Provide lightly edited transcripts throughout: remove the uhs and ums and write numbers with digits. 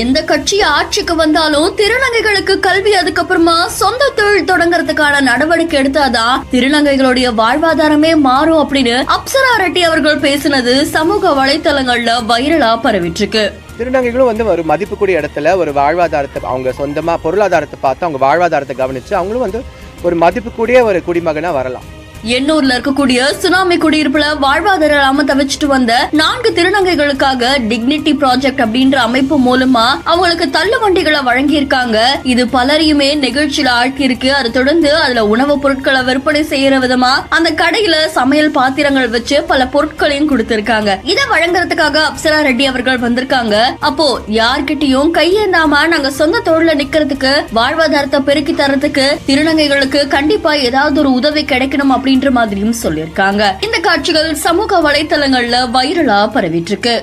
எந்த கட்சி ஆட்சிக்கு வந்தாலும் திருநங்கைகளுக்கு கல்வி, அதுக்கப்புறமா சொந்த தொழில் தொடங்குறதுக்கான நடவடிக்கை எடுத்தாதான் திருநங்கைகளுடைய வாழ்வாதாரமே மாறும் அப்படின்னு அப்சரா ரெட்டி அவர்கள் பேசினது சமூக வலைத்தளங்கள்ல வைரலா பரவிட்டு இருக்கு. திருநங்கைகளும் ஒரு மதிப்புக்கூடிய இடத்துல ஒரு வாழ்வாதாரத்தை அவங்க சொந்தமா பொருளாதாரத்தை பார்த்து அவங்க வாழ்வாதாரத்தை கவனிச்சு அவங்களும் ஒரு மதிப்புக்கூடிய ஒரு குடிமகனா வரலாம். எண்ணூர்ல இருக்கக்கூடிய சுனாமி குடியிருப்புல வாழ்வாதாரம் இல்லாம தவிச்சிட்டு வந்த 4 திருநங்கைகளுக்காக டிக்னிட்டி ப்ராஜெக்ட் அப்படின்ற அமைப்பு மூலமா அவங்களுக்கு தள்ளு வண்டிகளை வழங்கியிருக்காங்க. இது பலரையுமே நிகழ்ச்சியில ஆழ்த்தியிருக்கு. அதை தொடர்ந்து அதுல உணவுப் பொருட்களை விற்பனை செய்யற விதமா அந்த கடையில சமையல் பாத்திரங்கள் வச்சு பல பொருட்களையும் கொடுத்திருக்காங்க. இதை வழங்குறதுக்காக அப்சரா ரெட்டி அவர்கள் வந்திருக்காங்க. அப்போ யார்கிட்டயும் கையேந்தாம நாங்க சொந்த தொழில நிக்கிறதுக்கு, வாழ்வாதாரத்தை பெருக்கி தரத்துக்கு திருநங்கைகளுக்கு கண்டிப்பா ஏதாவது ஒரு உதவி கிடைக்கணும் அப்படின்ற மாதிரியும் சொல்லியிருக்காங்க. இந்த காட்சிகள் சமூக வலைத்தளங்கள்ல வைரலா பரவிட்டு இருக்கு.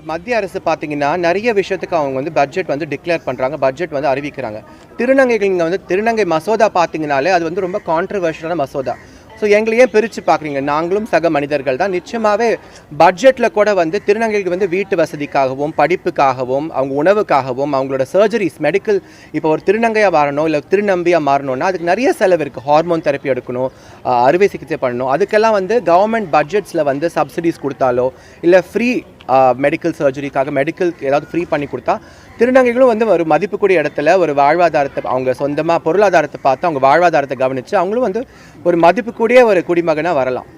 மத்திய அரசு பாத்தீங்கன்னா நிறைய விஷயத்துக்கு அவங்க பட்ஜெட் டிக்ளேர் பண்றாங்க, பட்ஜெட் அறிவிக்கிறாங்க. திருநங்கைகள் திருநங்கை மசோதா பாத்தீங்கன்னாலே அது ரொம்ப கான்ட்ரவர்ஷியலான மசோதா. ஸோ எங்களை ஏன் பிரித்து பார்க்குறீங்க? நாங்களும் சக மனிதர்கள் தான். நிச்சயமாகவே பட்ஜெட்டில் கூட திருநங்கைகளுக்கு வீட்டு வசதிக்காகவும் படிப்புக்காகவும் அவங்க உணவுக்காகவும் அவங்களோட சர்ஜரிஸ் மெடிக்கல், இப்போ ஒரு திருநங்கையாக மாறணும் இல்லை திருநம்பியாக மாறணும்னா அதுக்கு நிறைய செலவு இருக்குது. ஹார்மோன் தெரப்பி எடுக்கணும், அறுவை சிகிச்சை பண்ணணும். அதுக்கெல்லாம் கவர்மெண்ட் பட்ஜெட்ஸில் சப்சிடிஸ் கொடுத்தாலோ இல்லை ஃப்ரீ மெடிக்கல் சர்ஜரிக்காக மெடிக்கல் ஏதாவது ஃப்ரீ பண்ணி கொடுத்தா திருநங்கைகளும் ஒரு மதிப்புக்கூடிய இடத்துல ஒரு வாழ்வாதாரத்தை அவங்க சொந்தமாக பொருளாதாரத்தை பார்த்து அவங்க வாழ்வாதாரத்தை கவனித்து அவங்களும் ஒரு மதிப்புக்கூடிய ஒரு குடிமகனாக வரலாம்.